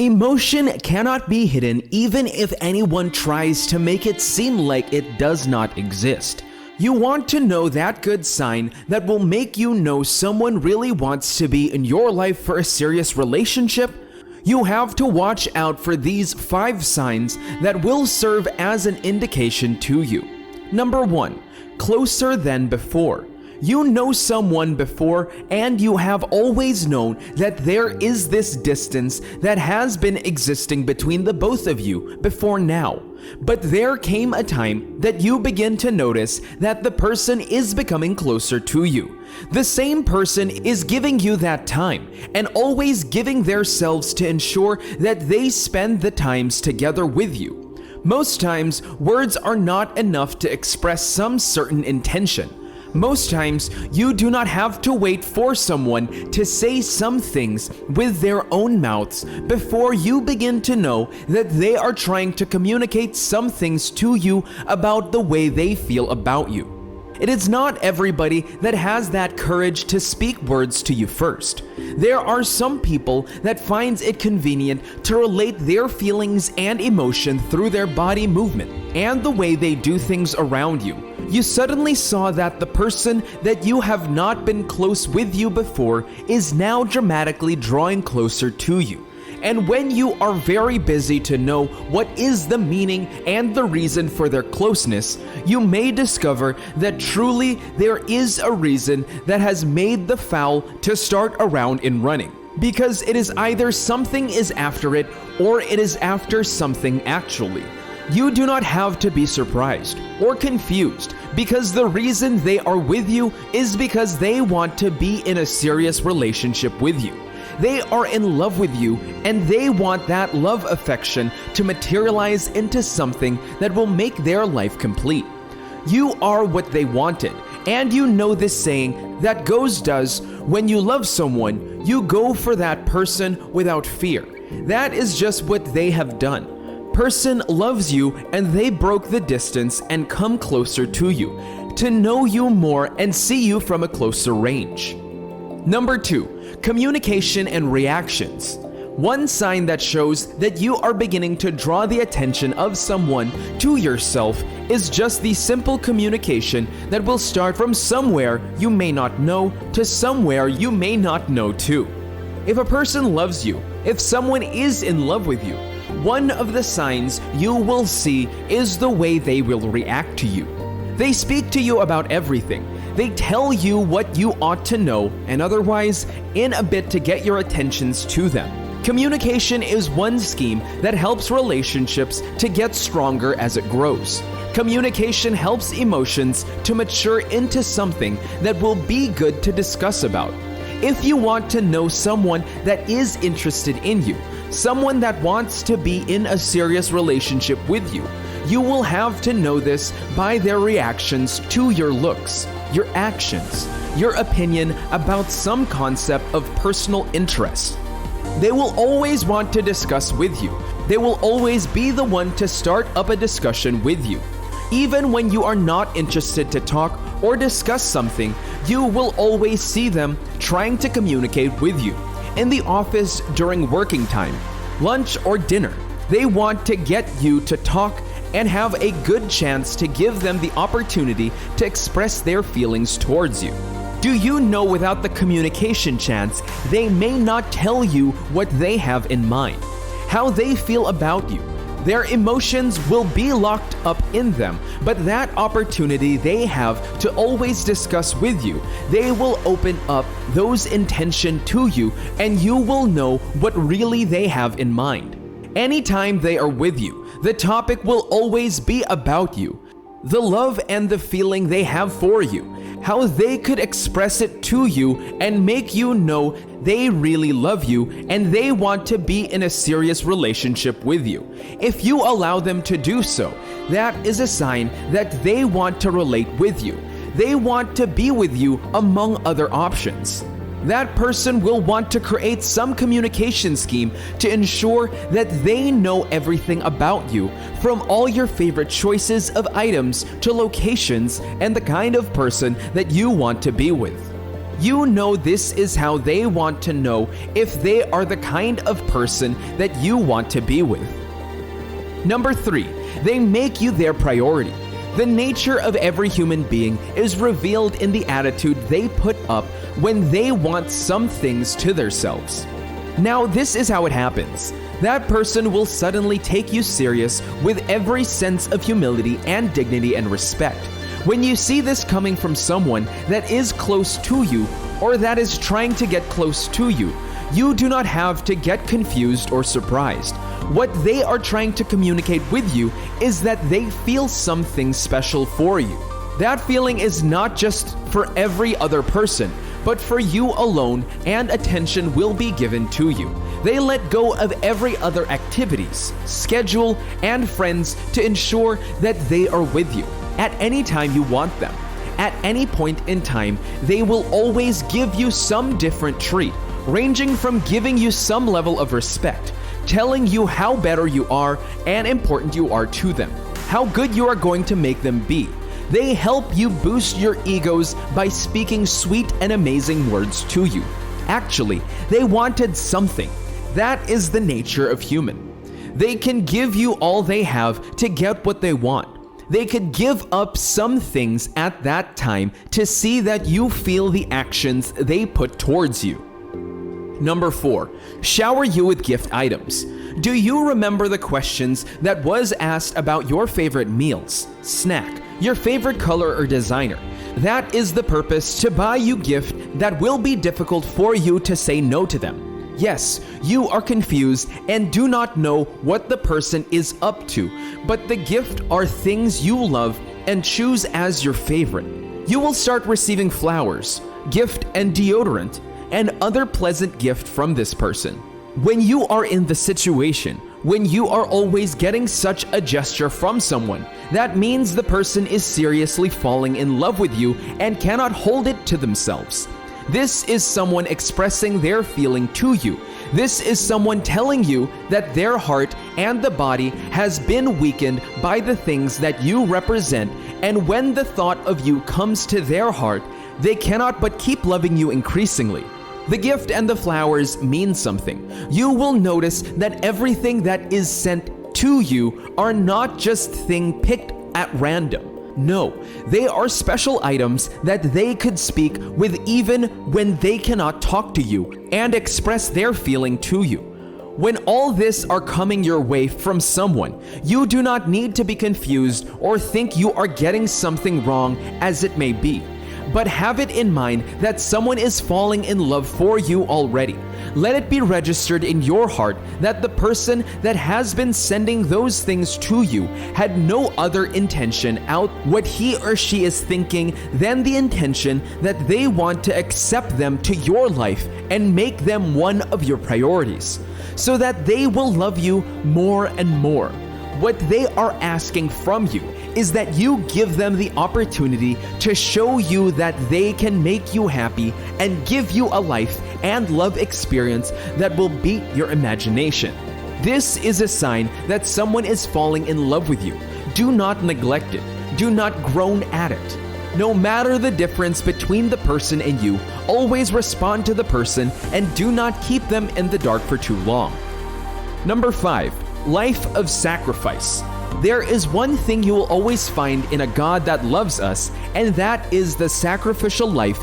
Emotion cannot be hidden even if anyone tries to make it seem like it does not exist. You want to know that good sign that will make you know someone really wants to be in your life for a serious relationship? You have to watch out for these 5 signs that will serve as an indication to you. Number 1, closer than before. You know someone before and you have always known that there is this distance that has been existing between the both of you before now. But there came a time that you begin to notice that the person is becoming closer to you. The same person is giving you that time and always giving themselves to ensure that they spend the times together with you. Most times, words are not enough to express some certain intention. Most times, you do not have to wait for someone to say some things with their own mouths before you begin to know that they are trying to communicate some things to you about the way they feel about you. It is not everybody that has that courage to speak words to you first. There are some people that finds it convenient to relate their feelings and emotion through their body movement and the way they do things around you. You suddenly saw that the person that you have not been close with you before is now dramatically drawing closer to you. And when you are very busy to know what is the meaning and the reason for their closeness, you may discover that truly there is a reason that has made the fowl to start around in running. Because it is either something is after it or it is after something actually. You do not have to be surprised or confused because the reason they are with you is because they want to be in a serious relationship with you. They are in love with you and they want that love affection to materialize into something that will make their life complete. You are what they wanted, and you know this saying that does, when you love someone, you go for that person without fear. That is just what they have done. Person loves you and they broke the distance and come closer to you, to know you more and see you from a closer range. Number 2, communication and reactions. One sign that shows that you are beginning to draw the attention of someone to yourself is just the simple communication that will start from somewhere you may not know to somewhere you may not know too. If a person loves you, if someone is in love with you, one of the signs you will see is the way they will react to you. They speak to you about everything. They tell you what you ought to know and otherwise in a bit to get your attentions to them. Communication is one scheme that helps relationships to get stronger as it grows. Communication helps emotions to mature into something that will be good to discuss about. If you want to know someone that is interested in you, someone that wants to be in a serious relationship with you, you will have to know this by their reactions to your looks, your actions, your opinion about some concept of personal interest. They will always want to discuss with you. They will always be the one to start up a discussion with you. Even when you are not interested to talk or discuss something, you will always see them trying to communicate with you. In the office during working time, lunch or dinner, they want to get you to talk and have a good chance to give them the opportunity to express their feelings towards you. Do you know without the communication chance, they may not tell you what they have in mind, how they feel about you. Their emotions will be locked up in them, but that opportunity they have to always discuss with you, they will open up those intention to you and you will know what really they have in mind. Anytime they are with you, the topic will always be about you, the love and the feeling they have for you, how they could express it to you and make you know they really love you and they want to be in a serious relationship with you. If you allow them to do so, that is a sign that they want to relate with you. They want to be with you among other options. That person will want to create some communication scheme to ensure that they know everything about you, from all your favorite choices of items to locations and the kind of person that you want to be with. You know this is how they want to know if they are the kind of person that you want to be with. Number 3, they make you their priority. The nature of every human being is revealed in the attitude they put up when they want some things to themselves. Now, this is how it happens. That person will suddenly take you serious with every sense of humility and dignity and respect. When you see this coming from someone that is close to you or that is trying to get close to you, you do not have to get confused or surprised. What they are trying to communicate with you is that they feel something special for you. That feeling is not just for every other person, but for you alone, and attention will be given to you. They let go of every other activities, schedule, and friends to ensure that they are with you at any time you want them. At any point in time, they will always give you some different treat, ranging from giving you some level of respect, telling you how better you are and important you are to them, how good you are going to make them be. They help you boost your egos by speaking sweet and amazing words to you. Actually, they wanted something. That is the nature of human. They can give you all they have to get what they want. They could give up some things at that time to see that you feel the actions they put towards you. Number 4, shower you with gift items. Do you remember the questions that was asked about your favorite meals, snack, your favorite color or designer? That is the purpose, to buy you gift that will be difficult for you to say no to them. Yes, you are confused and do not know what the person is up to, but the gift are things you love and choose as your favorite. You will start receiving flowers, gift and deodorant, and other pleasant gift from this person. When you are in the situation, when you are always getting such a gesture from someone, that means the person is seriously falling in love with you and cannot hold it to themselves. This is someone expressing their feeling to you. This is someone telling you that their heart and the body has been weakened by the things that you represent, and when the thought of you comes to their heart, they cannot but keep loving you increasingly. The gift and the flowers mean something. You will notice that everything that is sent to you are not just things picked at random. No, they are special items that they could speak with even when they cannot talk to you and express their feeling to you. When all this are coming your way from someone, you do not need to be confused or think you are getting something wrong, as it may be. But have it in mind that someone is falling in love for you already. Let it be registered in your heart that the person that has been sending those things to you had no other intention out what he or she is thinking than the intention that they want to accept them to your life and make them one of your priorities, so that they will love you more and more. What they are asking from you is that you give them the opportunity to show you that they can make you happy and give you a life and love experience that will beat your imagination. This is a sign that someone is falling in love with you. Do not neglect it. Do not groan at it. No matter the difference between the person and you, always respond to the person and do not keep them in the dark for too long. Number 5, life of sacrifice. There is one thing you will always find in a God that loves us, and that is the sacrificial life